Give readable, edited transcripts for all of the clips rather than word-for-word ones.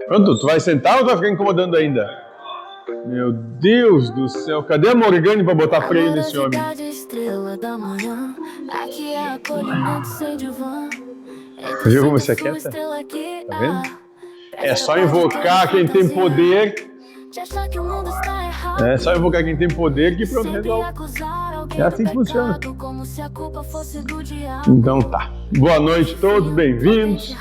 Pronto, tu vai sentar ou tu vai ficar incomodando ainda? Meu Deus do céu, cadê a Morgane pra botar freio nesse homem? Você viu como você é quieta? Tá vendo? É só invocar quem tem poder. É só invocar quem tem poder que pronto, resolve. É assim que funciona. Então tá. Boa noite a todos, bem-vindos.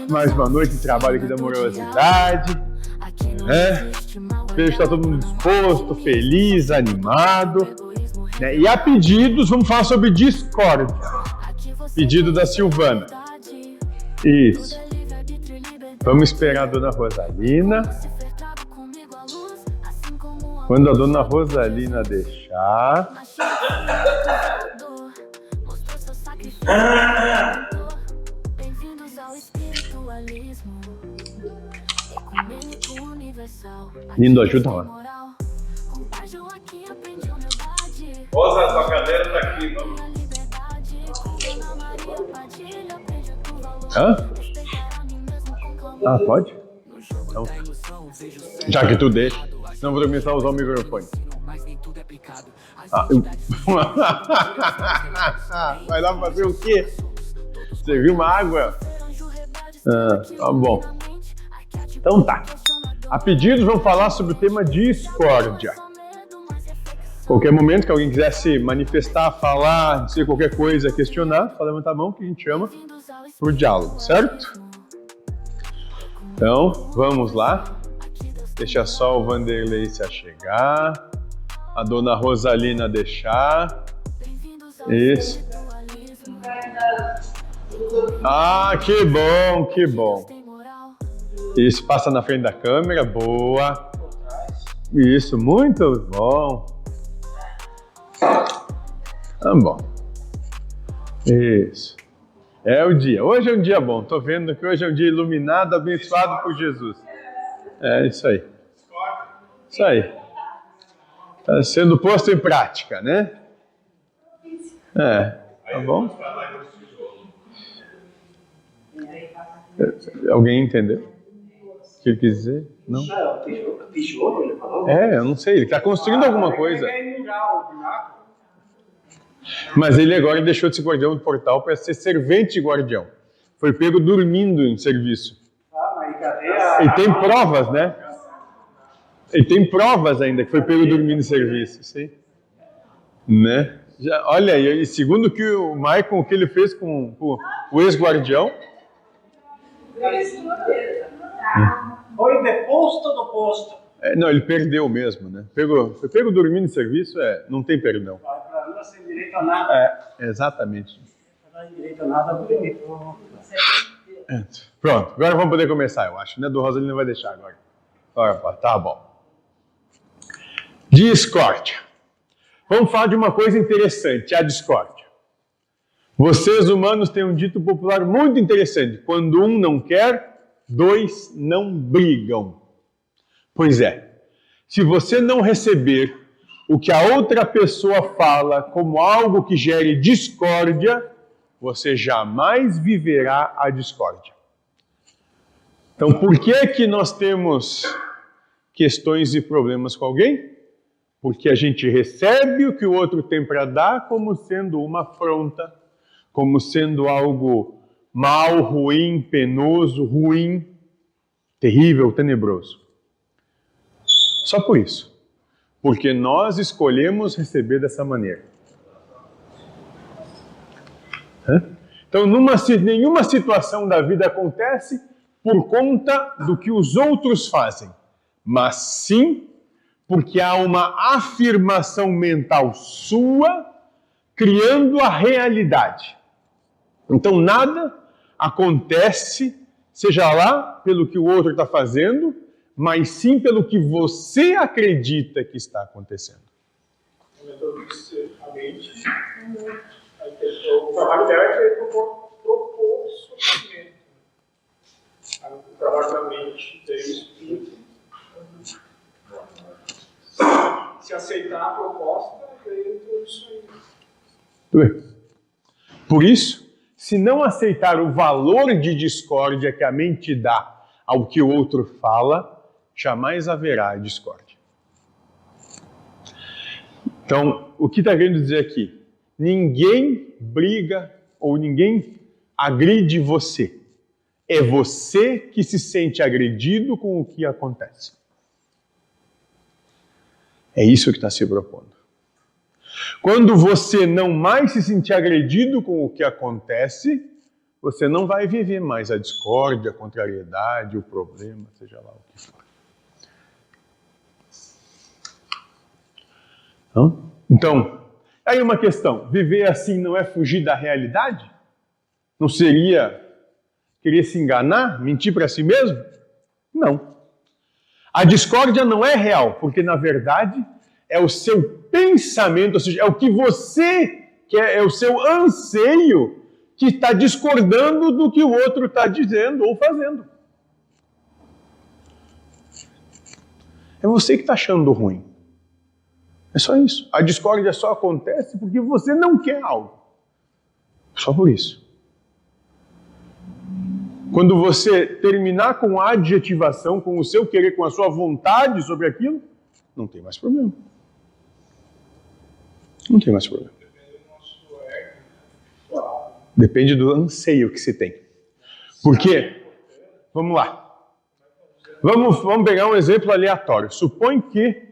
Mais uma noite de trabalho aqui da Amorosidade. Espero que está todo mundo disposto, feliz, animado. E a pedidos, vamos falar sobre discórdia. Pedido da Silvana. Isso. Vamos esperar a dona Rosalina. Quando a dona Rosalina deixar. Lindo, ajuda lá. Rosa, sua cadeira tá aqui, vamos. Hã? Ah, pode? Então, já que tu deixa, não vou começar a usar o microfone. Vai lá fazer o quê? Você viu uma água? Tá bom. Então tá. A pedidos, vamos falar sobre o tema discórdia. Qualquer momento que alguém quiser se manifestar, falar, dizer qualquer coisa, questionar, só levanta a mão que a gente chama pro diálogo, certo? Então, vamos lá. Deixa só o Vanderlei se achegar. A dona Rosalina deixar. Isso. Ah, que bom, que bom. Isso, passa na frente da câmera, boa. Isso, muito bom. Tá bom. Isso. É o dia. Hoje é um dia bom. Tô vendo que hoje é um dia iluminado, abençoado por Jesus. É isso aí. Isso aí. Está sendo posto em prática, né? Tá bom? Alguém entendeu o que ele quis dizer? Não? Tijolo, ele falou? Eu não sei. Ele está construindo alguma coisa. Mas ele agora deixou de ser guardião do portal para ser servente de guardião. Foi pego dormindo em serviço. Mas cadê a... E tem provas, né? E tem provas ainda que foi pego dormindo em serviço, sim. Né? Olha aí, segundo que o Maicon, o que ele fez com o ex-guardião... Foi deposto do posto. Não, ele perdeu mesmo, né? Foi pego dormindo em serviço, não tem perdão. Para não sem direito a nada. Exatamente. Não tem direito a nada, porque... Pronto, agora vamos poder começar, eu acho, né? Do Rosalina vai deixar agora. Tá bom. Discórdia. Vamos falar de uma coisa interessante, a discórdia. Vocês humanos têm um dito popular muito interessante. Quando um não quer, dois não brigam. Pois é, se você não receber o que a outra pessoa fala como algo que gere discórdia, você jamais viverá a discórdia. Então, por que nós temos questões e problemas com alguém? Porque a gente recebe o que o outro tem para dar como sendo uma afronta, como sendo algo mal, ruim, penoso, ruim, terrível, tenebroso. Só por isso. Porque nós escolhemos receber dessa maneira. Então, nenhuma situação da vida acontece por conta do que os outros fazem, mas sim porque há uma afirmação mental sua criando a realidade. Então, nada acontece, seja lá pelo que o outro está fazendo, mas sim pelo que você acredita que está acontecendo. O trabalho dela é propor sofrimento. O trabalho da mente, do espírito. Se aceitar a proposta, eu tudo isso aí. Por isso, se não aceitar o valor de discórdia que a mente dá ao que o outro fala, jamais haverá discórdia. Então, o que está querendo dizer aqui? Ninguém briga ou ninguém agride você. É você que se sente agredido com o que acontece. É isso que está se propondo. Quando você não mais se sentir agredido com o que acontece, você não vai viver mais a discórdia, a contrariedade, o problema, seja lá o que for. Então, aí uma questão, viver assim não é fugir da realidade? Não seria querer se enganar, mentir para si mesmo? Não. A discórdia não é real, porque na verdade é o seu pensamento, ou seja, é o que você quer, é o seu anseio que está discordando do que o outro está dizendo ou fazendo. É você que está achando ruim. É só isso. A discórdia só acontece porque você não quer algo. Só por isso. Quando você terminar com a adjetivação, com o seu querer, com a sua vontade sobre aquilo, não tem mais problema. Não tem mais problema. Depende do anseio que se tem. Porque, vamos lá. Vamos pegar um exemplo aleatório. Supõe que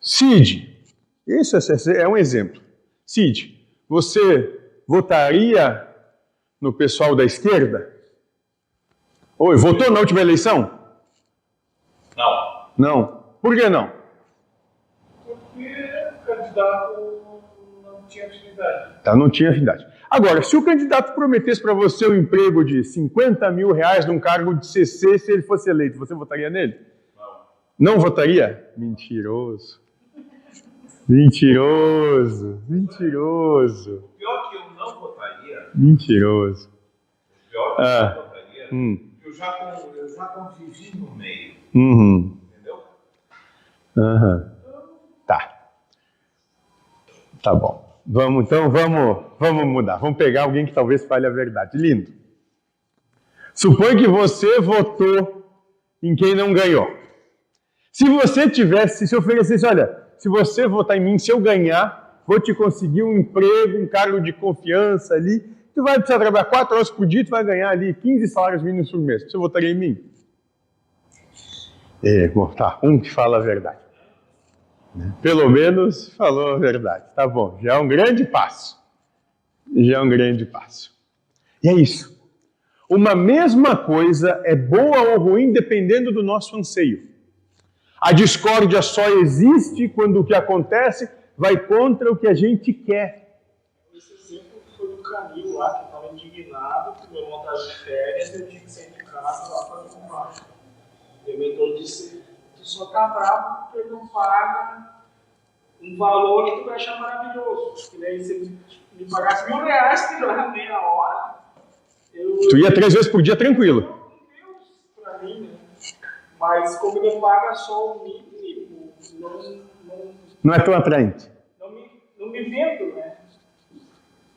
Cid, isso é um exemplo. Cid, você votaria no pessoal da esquerda? Oi, votou na última eleição? Não. Não. Por que não? Porque o candidato não tinha afinidade. Tá, não tinha afinidade. Agora, se o candidato prometesse para você um emprego de 50 mil reais num cargo de CC, se ele fosse eleito, você votaria nele? Não. Não votaria? Mentiroso. Mentiroso. Mentiroso. O pior que eu não votaria, Mentiroso. o pior que eu não votaria, eu já convivi no meio. Uhum. Entendeu? Uhum. Tá bom. Vamos mudar. Vamos pegar alguém que talvez fale a verdade. Lindo. Supõe que você votou em quem não ganhou. Se você se oferecesse, olha, se você votar em mim, se eu ganhar, vou te conseguir um emprego, um cargo de confiança ali, tu vai precisar trabalhar 4 horas por dia, tu vai ganhar ali 15 salários mínimos por mês. Você votaria em mim? Bom, tá, um que fala a verdade. Pelo menos falou a verdade. Tá bom, já é um grande passo. Já é um grande passo. E é isso. Uma mesma coisa é boa ou ruim dependendo do nosso anseio. A discórdia só existe quando o que acontece vai contra o que a gente quer. Esse exemplo foi do Camilo lá, que estava indignado, que meu irmão estava de férias, eu tinha que sair de casa lá para comprar. E o mentor disse, tu só tá bravo porque ele não paga um valor que tu vai achar maravilhoso. E daí, se ele me pagasse R$1.000 que dura meia hora, tu ia 3 vezes por dia tranquilo. Deus, pra mim, né? Mas como ele paga só o mínimo, Não é tão atraente. não me vendo, né?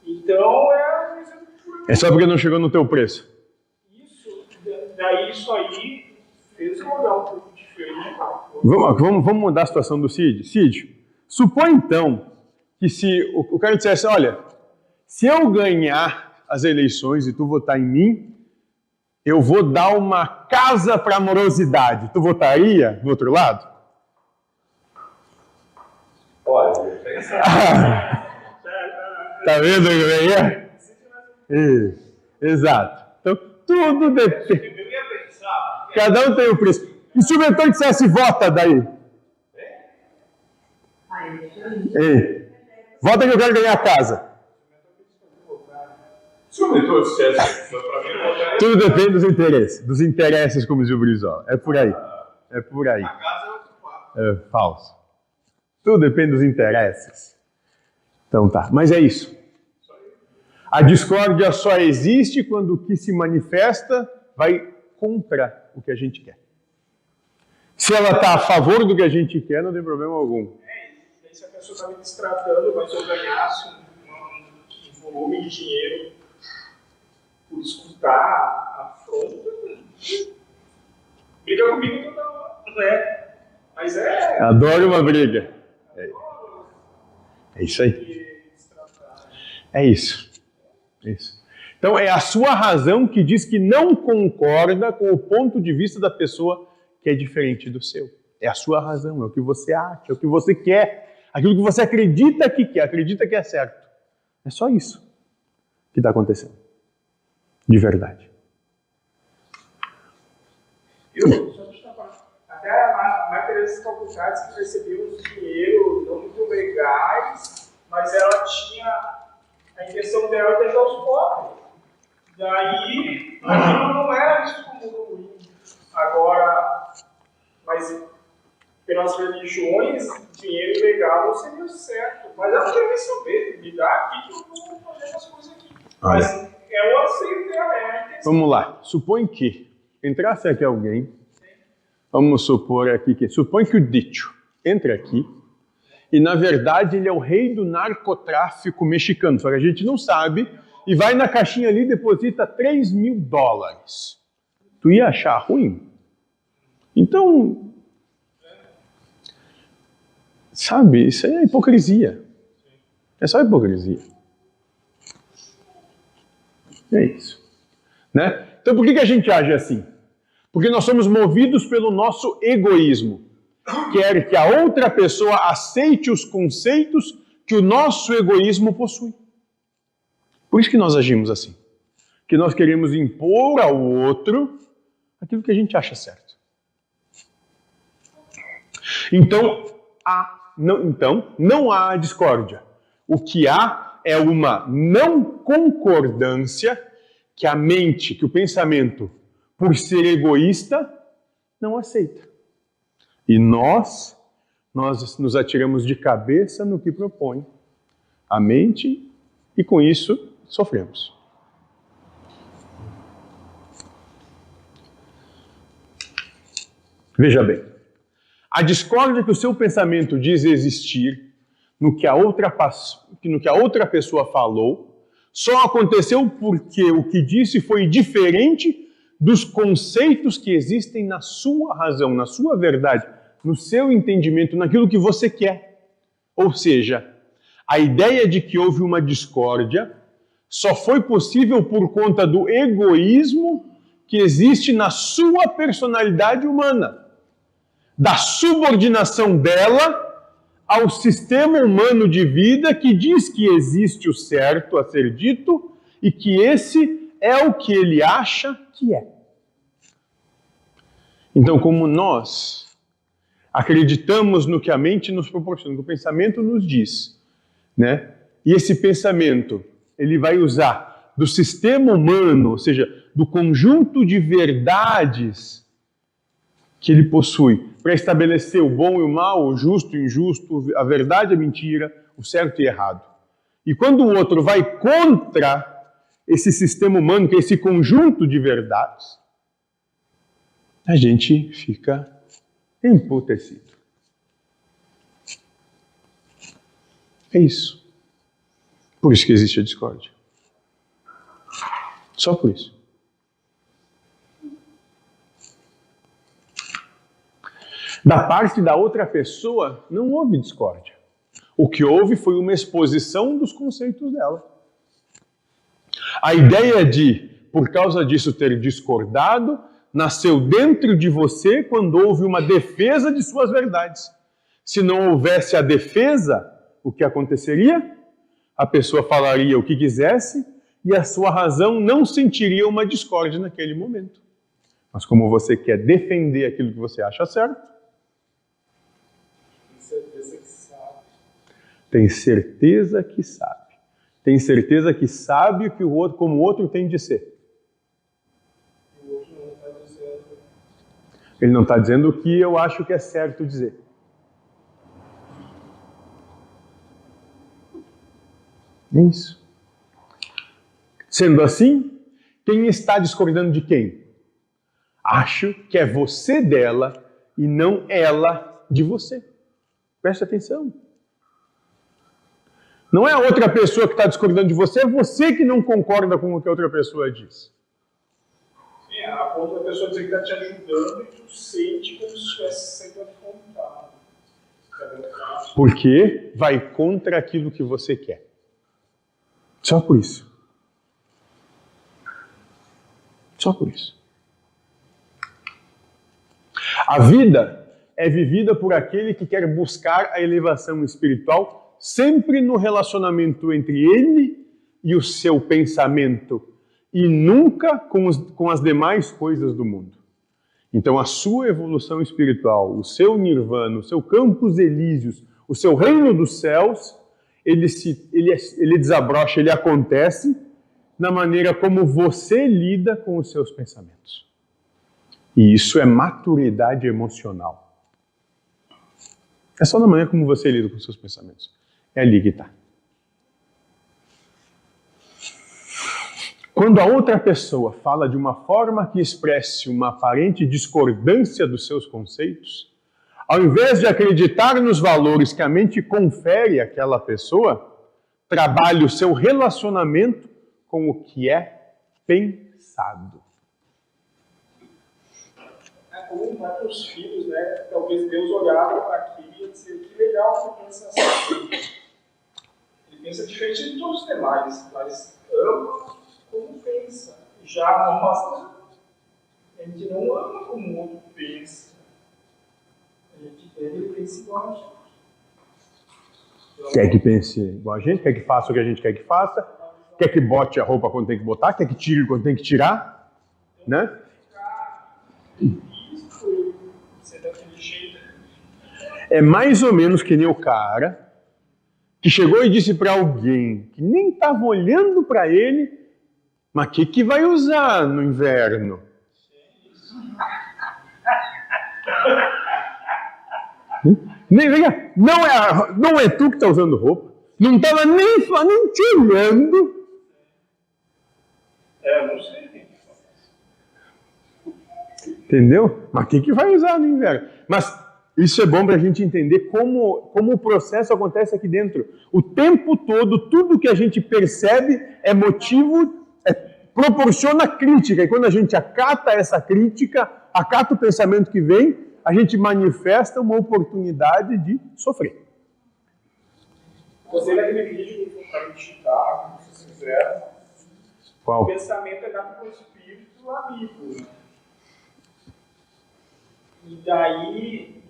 Então É só porque não chegou no teu preço. Daí isso aí fez eu olhar um pouco diferente. Vamos mudar a situação do Cid. Cid, supõe então que se o cara dissesse, olha, se eu ganhar as eleições e tu votar em mim, eu vou dar uma casa para amorosidade. Tu votaria do outro lado? Olha, pensa. Tá vendo que é? Exato. Então, tudo depende. Eu ia pensar. Cada um tem o preço. E se o mentor dissesse, vota daí? Ei, vota que eu quero ganhar a casa. Se o mentor dissesse, para mim, eu votaria. Tudo depende dos interesses, como diz o Brizola. É por aí. É por aí. A casa é outro papo. É falso. Tudo depende dos interesses. Então tá, mas é isso. A discórdia só existe quando o que se manifesta vai contra o que a gente quer. Se ela está a favor do que a gente quer, não tem problema algum. Daí se a pessoa está me destratando, mas se eu ganhasse um volume de dinheiro por escutar a afronta, briga comigo toda hora, né? Mas é... Adoro uma briga. É isso aí. É isso. É isso. Então é a sua razão que diz que não concorda com o ponto de vista da pessoa que é diferente do seu. É a sua razão, é o que você acha, é o que você quer, aquilo que você acredita que quer, acredita que é certo. É só isso que está acontecendo. De verdade. Até a Maria Teresa Calcutá que recebeu um dinheiro não muito legais, mas ela tinha a intenção dela de ajudar os pobres. Daí, aquilo não era visto como ruim. Agora, mas pelas religiões, dinheiro legal não seria certo. Mas ela queria saber, me dá aqui que eu vou fazer as coisas aqui. Mas é o aceito dela, é a intenção. Vamos lá. Supõe que entrasse aqui alguém, vamos supor aqui que, supõe que o Dicho entre aqui, e na verdade ele é o rei do narcotráfico mexicano, só que a gente não sabe, e vai na caixinha ali e deposita $3.000. Tu ia achar ruim? Então, sabe, isso aí é hipocrisia. É só hipocrisia. É isso. Né? Então por que a gente age assim? Porque nós somos movidos pelo nosso egoísmo. Quer que a outra pessoa aceite os conceitos que o nosso egoísmo possui. Por isso que nós agimos assim. Que nós queremos impor ao outro aquilo que a gente acha certo. Então, não há discórdia. O que há é uma não concordância que a mente, que o pensamento, por ser egoísta, não aceita. E nós nos atiramos de cabeça no que propõe a mente e com isso sofremos. Veja bem, a discórdia que o seu pensamento diz existir no que a outra pessoa falou só aconteceu porque o que disse foi diferente dos conceitos que existem na sua razão, na sua verdade, no seu entendimento, naquilo que você quer. Ou seja, a ideia de que houve uma discórdia só foi possível por conta do egoísmo que existe na sua personalidade humana, da subordinação dela ao sistema humano de vida que diz que existe o certo a ser dito e que esse é o que ele acha que é. Então, como nós acreditamos no que a mente nos proporciona, no que o pensamento nos diz, né? E esse pensamento, ele vai usar do sistema humano, ou seja, do conjunto de verdades que ele possui, para estabelecer o bom e o mal, o justo e o injusto, a verdade e a mentira, o certo e o errado. E quando o outro vai contra esse sistema humano, que é esse conjunto de verdades, a gente fica emputecido. É isso. Por isso que existe a discórdia. Só por isso. Da parte da outra pessoa, não houve discórdia. O que houve foi uma exposição dos conceitos dela. A ideia de, por causa disso, ter discordado, nasceu dentro de você quando houve uma defesa de suas verdades. Se não houvesse a defesa, o que aconteceria? A pessoa falaria o que quisesse e a sua razão não sentiria uma discórdia naquele momento. Mas como você quer defender aquilo que você acha certo, tem certeza que sabe. Tem certeza que sabe o que o outro, como o outro tem de ser. Ele não está dizendo o que eu acho que é certo dizer. É isso. Sendo assim, quem está discordando de quem? Acho que é você dela e não ela de você. Preste atenção. Não é a outra pessoa que está discordando de você, é você que não concorda com o que a outra pessoa diz. Sim, a ponto da pessoa dizer que está te ajudando e tu sente como se estivesse sendo afrontado. Cadê o caso? Porque vai contra aquilo que você quer. Só por isso. Só por isso. A vida é vivida por aquele que quer buscar a elevação espiritual sempre no relacionamento entre ele e o seu pensamento e nunca com as demais coisas do mundo. Então a sua evolução espiritual, o seu nirvana, o seu campos elíseos, o seu reino dos céus, ele desabrocha, ele acontece na maneira como você lida com os seus pensamentos. E isso é maturidade emocional. É só na maneira como você lida com os seus pensamentos. É ali que está. Quando a outra pessoa fala de uma forma que expresse uma aparente discordância dos seus conceitos, ao invés de acreditar nos valores que a mente confere àquela pessoa, trabalhe o seu relacionamento com o que é pensado. É como para os filhos, né? Talvez Deus olhava para aquilo e ia dizer, que legal que pensa assim. Ele pensa diferente de todos os demais, mas ama como pensa. Já nós, a gente não ama como o outro pensa. A gente pensa igual a gente. Quer que pense igual a gente, quer que faça o que a gente quer que faça, quer que bote a roupa quando tem que botar, quer que tire quando tem que tirar, né? É mais ou menos que nem o cara que chegou e disse para alguém que nem estava olhando para ele, mas o que vai usar no inverno? Não é tu que está usando roupa, não estava nem te olhando. Não sei. Entendeu? Mas o que vai usar no inverno? Mas isso é bom para a gente entender como o processo acontece aqui dentro. O tempo todo, tudo que a gente percebe é motivo, proporciona crítica. E quando a gente acata essa crítica, acata o pensamento que vem, a gente manifesta uma oportunidade de sofrer. Você naquele vídeo que para me citar, se vocês fizeram, Qual? O pensamento é dado para o espírito amigo. Né? E daí,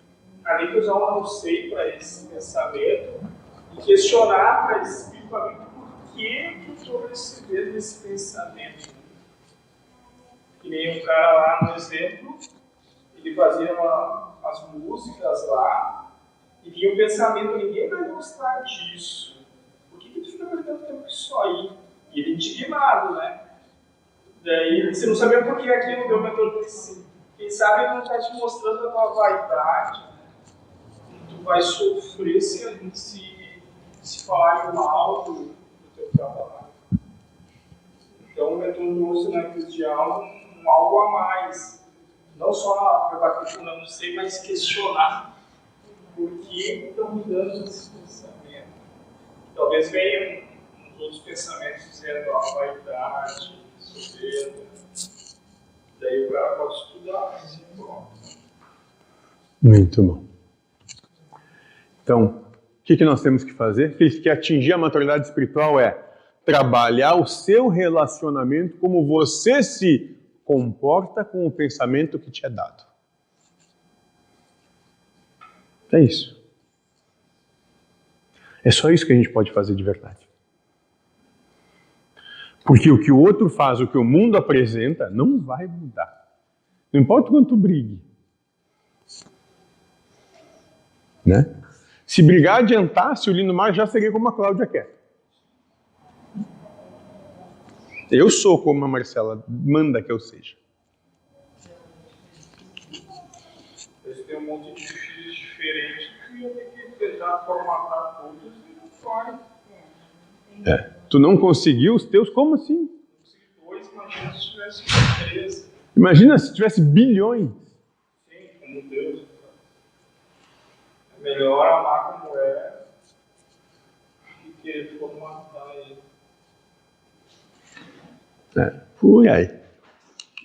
além de usar um anseio para esse pensamento, e questionar para esse espírito amigo por que eu estou recebendo esse pensamento. Que nem um cara lá no exemplo, ele fazia as músicas lá, e vinha um pensamento, ninguém vai gostar disso. Por que tu fica perdendo tempo com isso aí? E ele indignado, né? Daí você não sabia por que aquilo, meu mentor disse, quem sabe ele não está te mostrando a tua vaidade, né? Tu vai sofrer se falarem mal do teu trabalho. Então o mentor trouxe na cristiana algo a mais. Não só para bater com não sei, mas questionar por que estão mudando esse pensamento. Talvez venham uns outros pensamentos dizendo a vaidade, soberba. Daí o cara pode estudar assim, pronto. Muito bom. Então, o que nós temos que fazer? Que atingir a maturidade espiritual é trabalhar o seu relacionamento, como você se comporta com o pensamento que te é dado. É isso. É só isso que a gente pode fazer de verdade. Porque o que o outro faz, o que o mundo apresenta, não vai mudar. Não importa o quanto brigue. Né? Se brigar adiantasse, o Lindomar já seria como a Cláudia quer. Eu sou como a Marcela manda que eu seja. Eles têm um monte de filhos diferentes e eu tenho que tentar formatar todos e não vai. Tu não conseguiu os teus? Como assim? Consegui 2, imagina se tivesse 13. Imagina se tivesse bilhões. Sim, como Deus. É melhor amar como é e querer formatar ele. Por aí.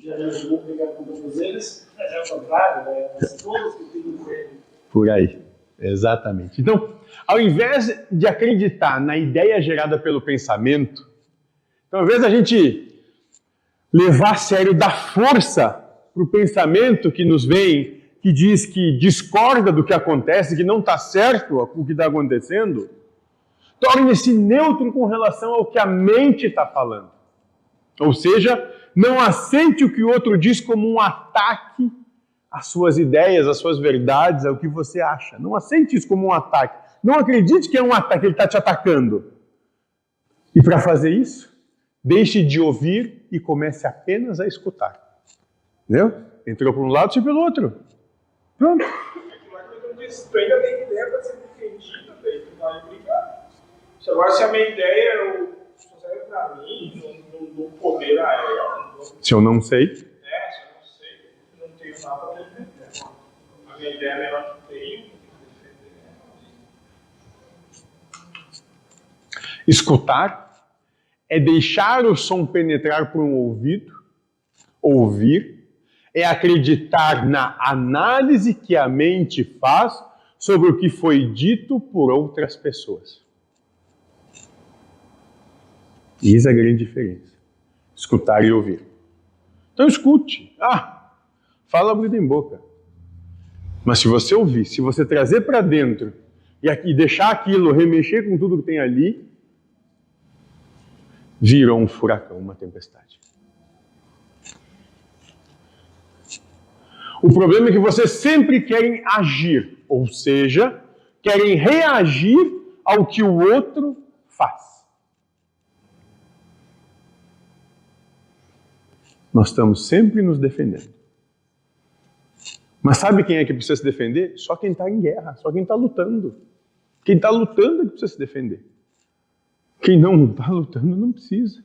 já me ajudou a pegar com todos eles, mas é o contrário, né? Todos que têm fé. Por aí, exatamente. Então, ao invés de acreditar na ideia gerada pelo pensamento, então, ao invés da gente levar a sério, dar força para o pensamento que nos vem, que diz que discorda do que acontece, que não está certo o que está acontecendo, torne-se neutro com relação ao que a mente está falando. Ou seja, não aceite o que o outro diz como um ataque às suas ideias, às suas verdades, ao que você acha. Não aceite isso como um ataque. Não acredite que é um ataque, ele está te atacando. E para fazer isso, deixe de ouvir e comece apenas a escutar. Entendeu? Entrou por um lado e pelo outro. Pronto. Tu ainda tem ideia para ser defendida, daí tu vai brigar. Agora, se a minha ideia só serve para mim, não dou poder a ela. Se eu não sei. Se eu não sei, não tenho nada para defender. A minha ideia é melhor que tenho, defender. Escutar é deixar o som penetrar por um ouvido, ouvir, é acreditar na análise que a mente faz sobre o que foi dito por outras pessoas. Isso é a grande diferença. Escutar e ouvir. Então escute. Fala abrindo em boca. Mas se você ouvir, se você trazer para dentro e deixar aquilo remexer com tudo que tem ali, virou um furacão, uma tempestade. O problema é que vocês sempre querem agir, ou seja, querem reagir ao que o outro faz. Nós estamos sempre nos defendendo. Mas sabe quem é que precisa se defender? Só quem está em guerra, só quem está lutando. Quem está lutando é que precisa se defender. Quem não está lutando não precisa.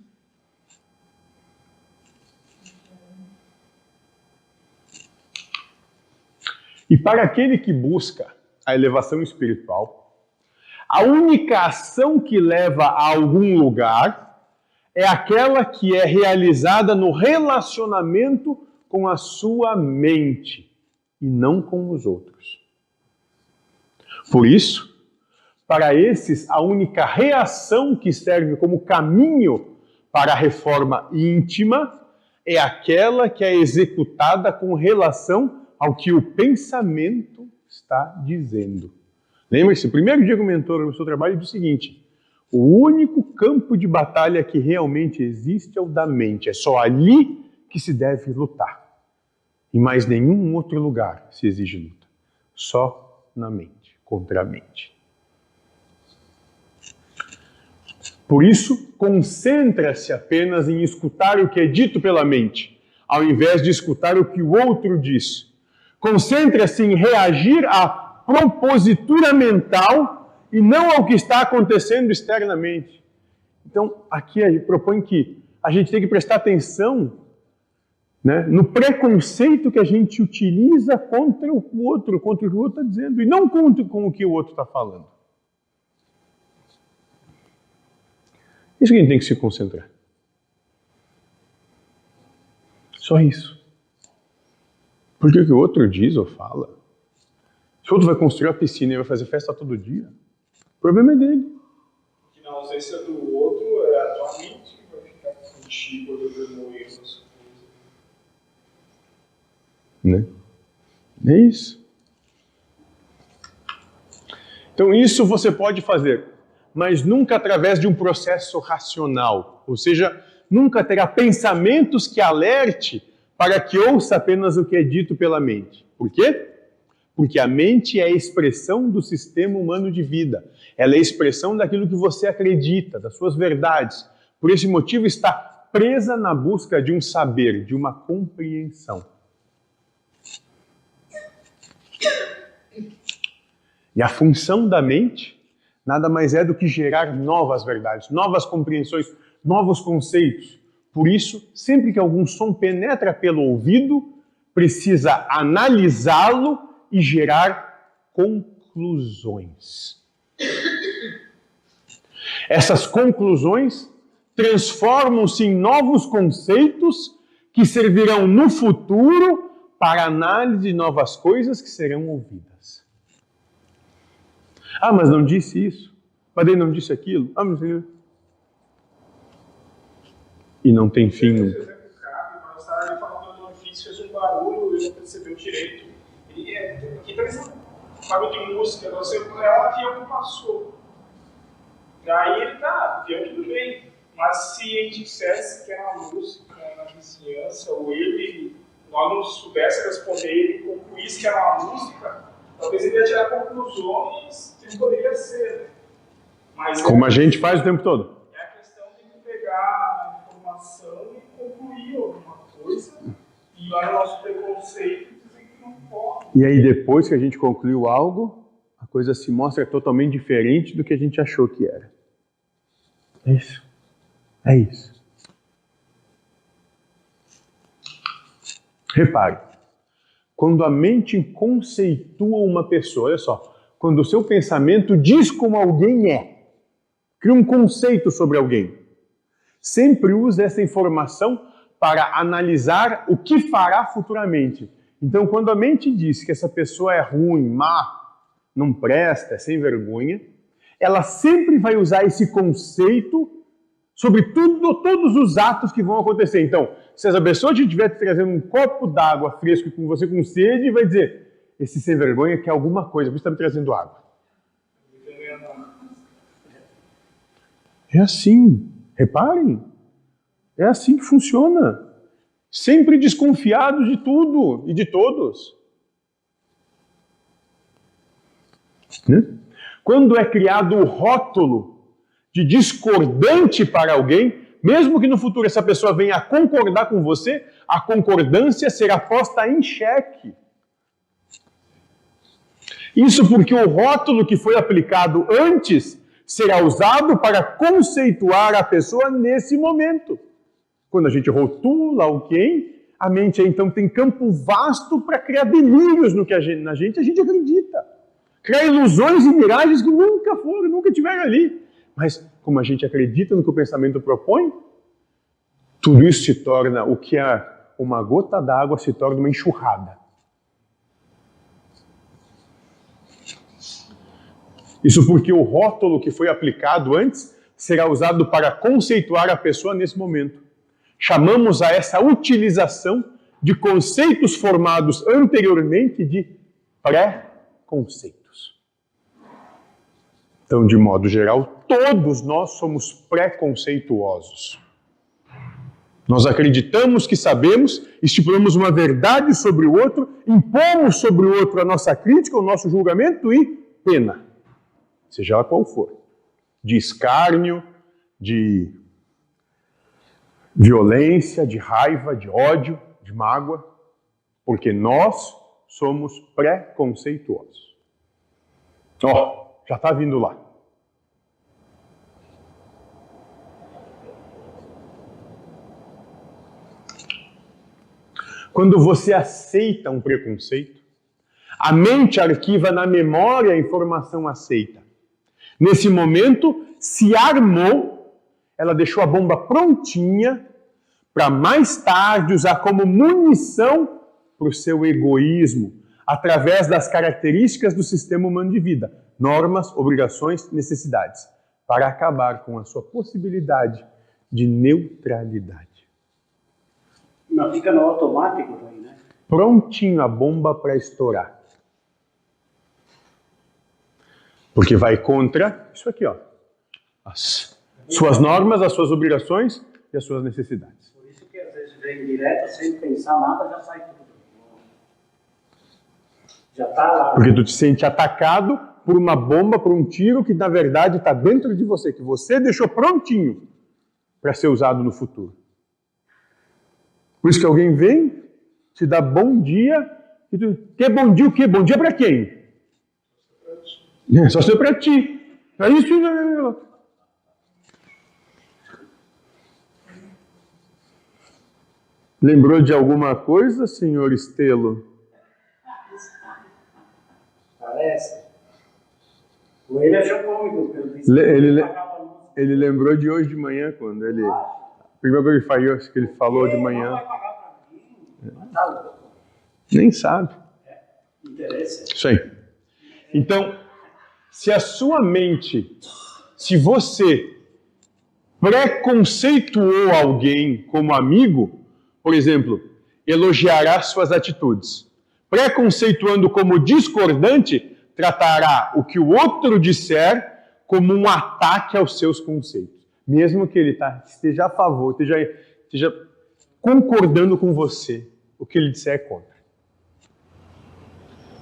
E para aquele que busca a elevação espiritual, a única ação que leva a algum lugar é aquela que é realizada no relacionamento com a sua mente e não com os outros. Por isso, para esses, a única reação que serve como caminho para a reforma íntima é aquela que é executada com relação ao que o pensamento está dizendo. Lembre-se, o primeiro dia que o mentor no seu trabalho diz o seguinte: o único campo de batalha que realmente existe é o da mente. É só ali que se deve lutar. Em mais nenhum outro lugar se exige luta. Só na mente, contra a mente. Por isso, concentra-se apenas em escutar o que é dito pela mente, ao invés de escutar o que o outro diz. Concentra-se em reagir à propositura mental e não ao que está acontecendo externamente. Então, aqui a gente propõe que a gente tem que prestar atenção, né, no preconceito que a gente utiliza contra o outro, contra o que o outro está dizendo, e não contra com o que o outro está falando. Isso que a gente tem que se concentrar. Só isso. Porque o que o outro diz ou fala, se o outro vai construir a piscina e vai fazer festa todo dia, o problema é dele. Que na ausência do outro, é a tua mente que vai ficar contigo ou remoer as coisas. Né? É isso. Então isso você pode fazer, mas nunca através de um processo racional. Ou seja, nunca terá pensamentos que alerte para que ouça apenas o que é dito pela mente. Por quê? Porque a mente é a expressão do sistema humano de vida. Ela é a expressão daquilo que você acredita, das suas verdades. Por esse motivo está presa na busca de um saber, de uma compreensão. E a função da mente nada mais é do que gerar novas verdades, novas compreensões, novos conceitos. Por isso, sempre que algum som penetra pelo ouvido, precisa analisá-lo e gerar conclusões. Essas conclusões transformam-se em novos conceitos que servirão no futuro para análise de novas coisas que serão ouvidas. Ah, mas não disse isso. Mas ele não disse aquilo. Ah, mas... E não tem fim nunca. Ele falou que o ofício fez um barulho e não percebeu direito. Aqui parece um barulho de música, você é um avião que passou. Daí ele tá, avião tudo bem. Mas se a gente dissesse que era uma música na vizinhança, ou nós não soubesse responder, ele concluísse que era uma música, talvez ele ia tirar conclusões que não poderia ser. Mas como a gente faz o tempo todo. É a questão de pegar a informação e concluir alguma coisa, e lá no nosso preconceito dizer que não pode. E aí depois que a gente concluiu algo, a coisa se mostra totalmente diferente do que a gente achou que era. É isso. É isso. Repare, quando a mente conceitua uma pessoa, olha só, quando o seu pensamento diz como alguém é, cria um conceito sobre alguém, sempre usa essa informação para analisar o que fará futuramente. Então, quando a mente diz que essa pessoa é ruim, má, não presta, é sem vergonha, ela sempre vai usar esse conceito sobre todos os atos que vão acontecer. Então, se essa pessoa te estiver trazendo um copo d'água fresco com você com sede, vai dizer, esse sem vergonha quer alguma coisa, por isso está me trazendo água. É assim, reparem, é assim que funciona. Sempre desconfiados de tudo e de todos. Né? Quando é criado o rótulo de discordante para alguém, mesmo que no futuro essa pessoa venha a concordar com você, a concordância será posta em xeque. Isso porque o rótulo que foi aplicado antes será usado para conceituar a pessoa nesse momento. Quando a gente rotula alguém, a mente então tem campo vasto para criar delírios na gente, a gente acredita. Criar ilusões e miragens que nunca foram, nunca tiveram ali. Mas, como a gente acredita no que o pensamento propõe, tudo isso se torna, o que é uma gota d'água se torna uma enxurrada. Isso porque o rótulo que foi aplicado antes será usado para conceituar a pessoa nesse momento. Chamamos a essa utilização de conceitos formados anteriormente de pré-conceitos. Então, de modo geral, todos nós somos preconceituosos. Nós acreditamos que sabemos, estipulamos uma verdade sobre o outro, impomos sobre o outro a nossa crítica, o nosso julgamento e pena, seja ela qual for, de escárnio, de violência, de raiva, de ódio, de mágoa, porque nós somos preconceituosos. Já está vindo lá. Quando você aceita um preconceito, a mente arquiva na memória a informação aceita. Nesse momento, se armou, ela deixou a bomba prontinha para mais tarde usar como munição para o seu egoísmo, através das características do sistema humano de vida, normas, obrigações, necessidades, para acabar com a sua possibilidade de neutralidade. Mas fica no automático aí, né? Prontinho a bomba para estourar. Porque vai contra isso aqui, ó. As suas normas, as suas obrigações e as suas necessidades. Por isso que às vezes vem direto, sem pensar nada, já sai tudo. Já está lá. Porque tu te sente atacado por uma bomba, por um tiro que na verdade está dentro de você, que você deixou prontinho para ser usado no futuro. Por isso que alguém vem, te dá bom dia, e tu quer bom dia o quê? Bom dia para quem? Só ser para ti. É isso. Lembrou de alguma coisa, senhor Estelo? Parece. O ele achou cômico. Ele lembrou de hoje de manhã, quando ele... A primeira coisa que ele falou de manhã. Tá louco. Nem sabe. Interessa. Isso aí. Então, se a sua mente, se você preconceituou alguém como amigo, por exemplo, elogiará suas atitudes. Preconceituando como discordante, tratará o que o outro disser como um ataque aos seus conceitos. Mesmo que ele esteja a favor, esteja concordando com você, o que ele disser é contra.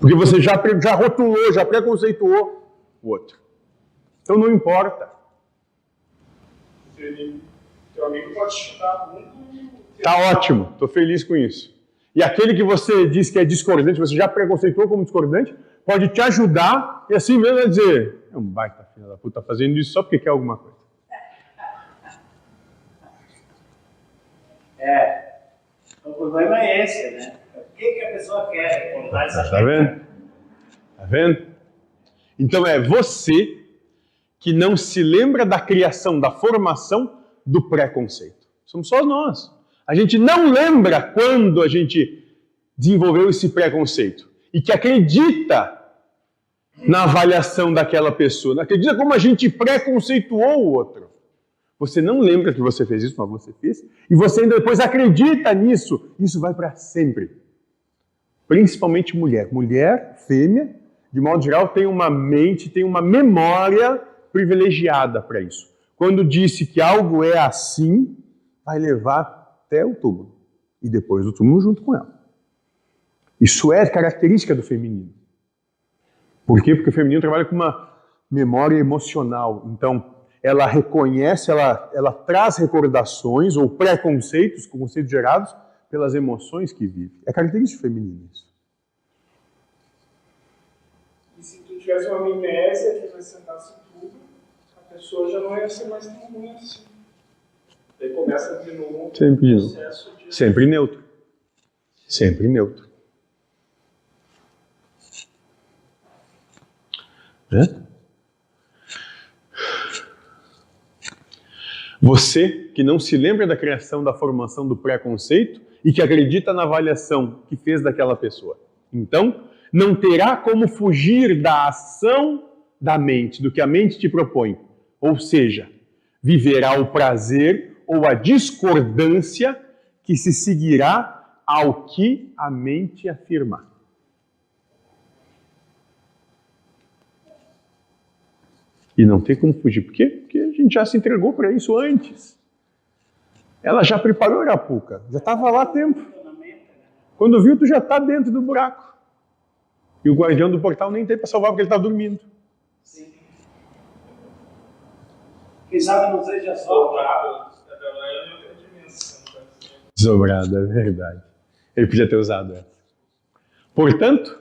Porque você já rotulou, já preconceituou o outro. Então não importa. Teu amigo pode chutar muito. Tá ótimo, estou feliz com isso. E aquele que você diz que é discordante, você já preconceituou como discordante, pode te ajudar e assim mesmo a dizer, é um baita filho da puta fazendo isso só porque quer alguma coisa. O problema é esse, né? O que a pessoa quer contar essa Tá vendo? Tá vendo? Então é você que não se lembra da criação, da formação do preconceito. Somos só nós. A gente não lembra quando a gente desenvolveu esse preconceito e que acredita na avaliação daquela pessoa, acredita como a gente preconceituou o outro. Você não lembra que você fez isso, mas você fez, e você ainda depois acredita nisso. Isso vai para sempre. Principalmente mulher. Mulher, fêmea, de modo geral, tem uma mente, tem uma memória privilegiada para isso. Quando disse que algo é assim, vai levar até o túmulo. E depois o túmulo junto com ela. Isso é característica do feminino. Por quê? Porque o feminino trabalha com uma memória emocional. Então, ela reconhece, ela traz recordações ou preconceitos, conceitos gerados pelas emoções que vive. É característica feminina isso. E se tu tivesse uma amnésia que acrescentasse tudo, a pessoa já não ia ser mais tão ruim assim. Daí começa de novo Sempre de o novo. processo de... Sempre neutro. Sempre neutro. Né? Você que não se lembra da criação, da formação do preconceito e que acredita na avaliação que fez daquela pessoa. Então, não terá como fugir da ação da mente, do que a mente te propõe. Ou seja, viverá o prazer ou a discordância que se seguirá ao que a mente afirmar. E não tem como fugir. Por quê? Porque a gente já se entregou para isso antes. Ela já preparou a Arapuca. Já estava lá há tempo. Quando viu, tu já está dentro do buraco. E o guardião do portal nem tem para salvar porque ele está dormindo. Sim. Quem sabe não seja só. Desobrado, é verdade. Ele podia ter usado essa. Portanto,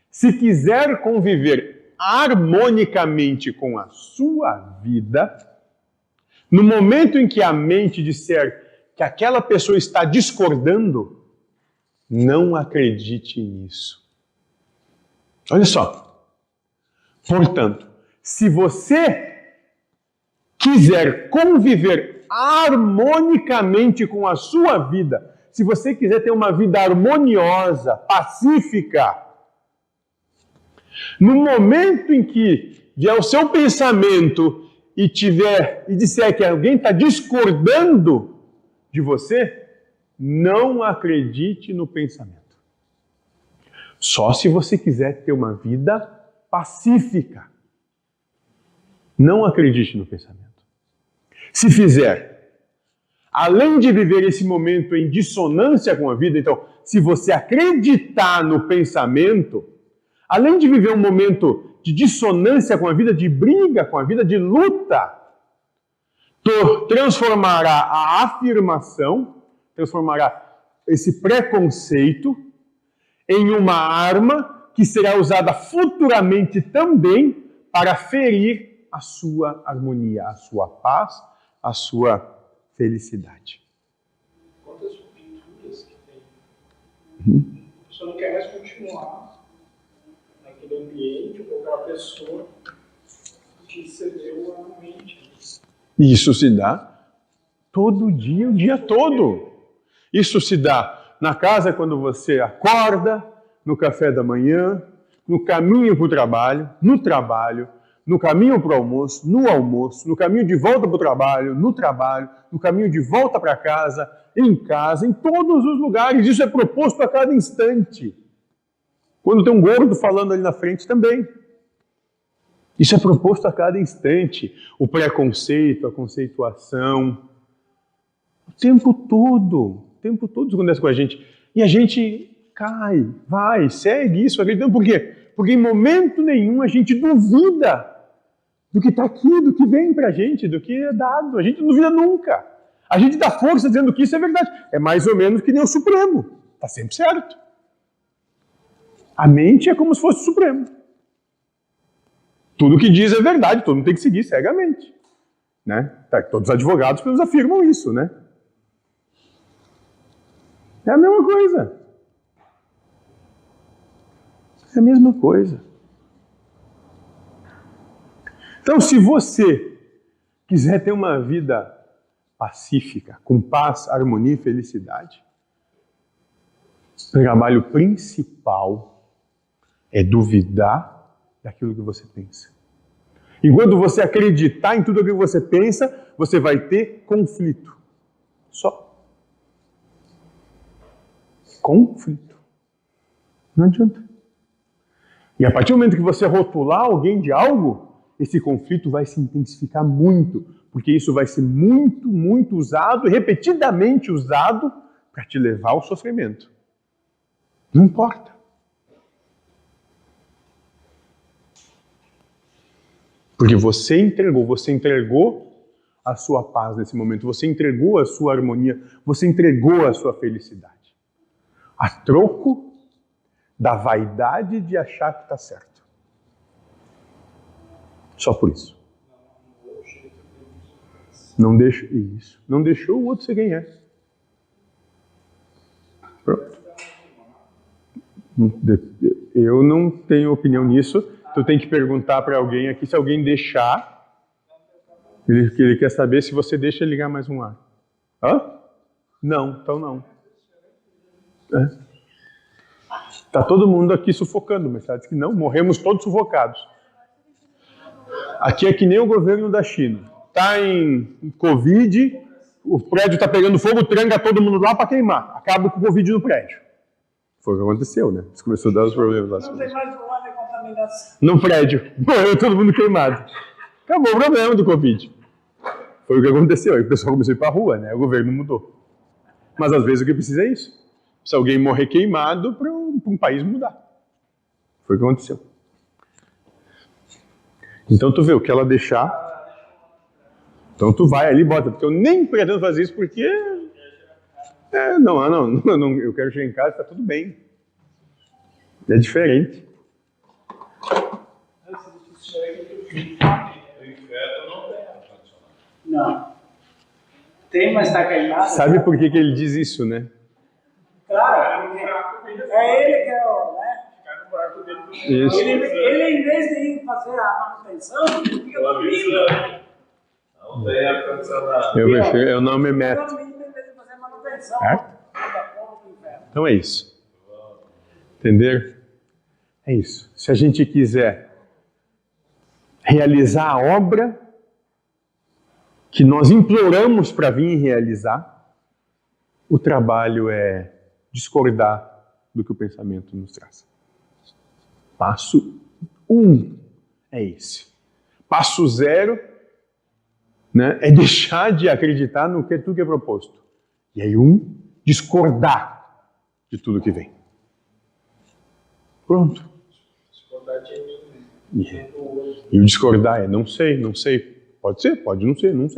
se quiser conviver harmonicamente com a sua vida, no momento em que a mente disser que aquela pessoa está discordando, não acredite nisso. Olha só. Portanto, se você quiser conviver harmonicamente com a sua vida, se você quiser ter uma vida harmoniosa, pacífica, no momento em que vier o seu pensamento e disser que alguém está discordando de você, não acredite no pensamento. Só se você quiser ter uma vida pacífica. Não acredite no pensamento. Se fizer, além de viver esse momento em dissonância com a vida, então, se você acreditar no pensamento, além de viver um momento de dissonância com a vida, de briga com a vida, de luta, transformará a afirmação, transformará esse preconceito em uma arma que será usada futuramente também para ferir a sua harmonia, a sua paz, a sua felicidade. Quantas pinturas que tem? A pessoa não quer mais continuar naquele ambiente com aquela pessoa que cedeu a mente. E isso se dá todo dia, o dia todo. Isso se dá na casa quando você acorda, no café da manhã, no caminho para o trabalho, no caminho para o almoço, no almoço, no caminho de volta para o trabalho, no caminho de volta para casa, em todos os lugares. Isso é proposto a cada instante. Quando tem um gordo falando ali na frente também. Isso é proposto a cada instante. O preconceito, a conceituação. O tempo todo isso acontece com a gente. E a gente cai, vai, segue isso, acreditando. Por quê? Porque em momento nenhum a gente duvida do que está aqui, do que vem para a gente, do que é dado. A gente não duvida nunca. A gente dá força dizendo que isso é verdade. É mais ou menos que nem o Supremo. Está sempre certo. A mente é como se fosse o Supremo. Tudo que diz é verdade, todo mundo tem que seguir cegamente. Né? Todos os advogados pelo menos afirmam isso, né? É a mesma coisa. É a mesma coisa. Então, se você quiser ter uma vida pacífica, com paz, harmonia e felicidade, o trabalho principal é duvidar daquilo que você pensa. Enquanto você acreditar em tudo aquilo que você pensa, você vai ter conflito. Só. Conflito. Não adianta. E a partir do momento que você rotular alguém de algo, esse conflito vai se intensificar muito, porque isso vai ser muito, muito usado, repetidamente usado, para te levar ao sofrimento. Não importa. Porque você entregou a sua paz nesse momento, você entregou a sua harmonia, você entregou a sua felicidade. A troco da vaidade de achar que está certo. Só por isso. Não deixa isso. Não deixou o outro ser quem é. Pronto. Eu não tenho opinião nisso. Tu tem que perguntar para alguém aqui se alguém deixar. Ele quer saber se você deixa ligar mais um ar. Hã? Não, então não. Tá todo mundo aqui sufocando, mas sabe que não, morremos todos sufocados. Aqui é que nem o governo da China. Tá em Covid, o prédio tá pegando fogo, tranca todo mundo lá para queimar. Acaba com o Covid no prédio. Foi o que aconteceu, né? Isso começou a dar os problemas lá. Não tem mais problema de contaminação. No prédio. Morreu todo mundo queimado. Acabou o problema do Covid. Foi o que aconteceu. Aí o pessoal começou a ir para a rua, né? O governo mudou. Mas às vezes o que precisa é isso. Se alguém morrer queimado para um país mudar. Foi o que aconteceu. Então tu vê o que ela deixar. Então tu vai ali e bota. Porque eu nem pretendo fazer isso porque... Não, eu quero chegar em casa e está tudo bem. É diferente. Não. Tem, mas está queimado. Sabe por que ele diz isso, né? Claro, é ele que é o, né? Isso. Ele, em vez de ir fazer a manutenção, fica dormindo. Não tem ar-condicionado. Eu não me meto. Dormindo em vez de fazer manutenção. Certo? Então é isso. Entenderam? É isso. Se a gente quiser realizar a obra que nós imploramos para vir realizar, o trabalho é discordar do que o pensamento nos traz. Passo 1 é esse. Passo 0, né, é deixar de acreditar no que tudo que é proposto. E aí discordar de tudo que vem. Pronto. Discordar de mim. E o discordar é não sei. Pode ser, pode não ser, não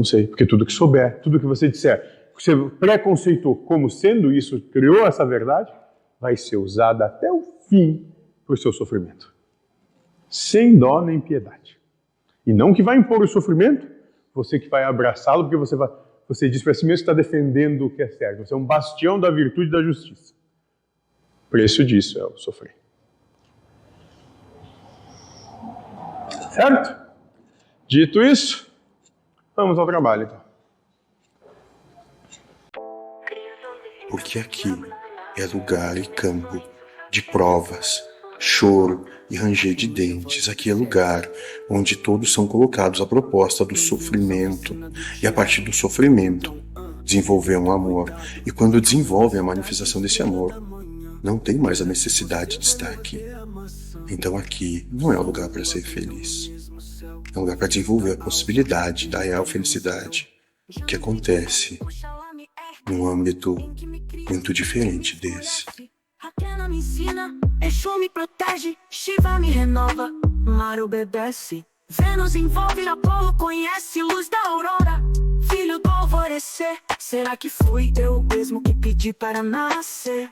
sei. Porque tudo que souber, tudo que você disser, que você preconceitou como sendo isso, criou essa verdade, vai ser usada até o fim para o seu sofrimento. Sem dó nem piedade. E não que vai impor o sofrimento, você que vai abraçá-lo, porque você diz para si mesmo que está defendendo o que é certo. Você é um bastião da virtude e da justiça. O preço disso é o sofrer. Certo? Dito isso, vamos ao trabalho então. porque aqui é lugar e campo de provas, choro e ranger de dentes. Aqui é lugar onde todos são colocados à proposta do sofrimento, e a partir do sofrimento desenvolver um amor. E quando desenvolvem a manifestação desse amor, não tem mais a necessidade de estar aqui. Então aqui não é um lugar para ser feliz. É um lugar para desenvolver a possibilidade da real felicidade, que acontece num âmbito muito diferente desse. Atena me ensina, Exu me protege, Shiva me renova, Mar obedece, Vênus envolve, Apolo conhece, luz da aurora, filho do alvorecer. Será que fui eu mesmo que pedi para nascer?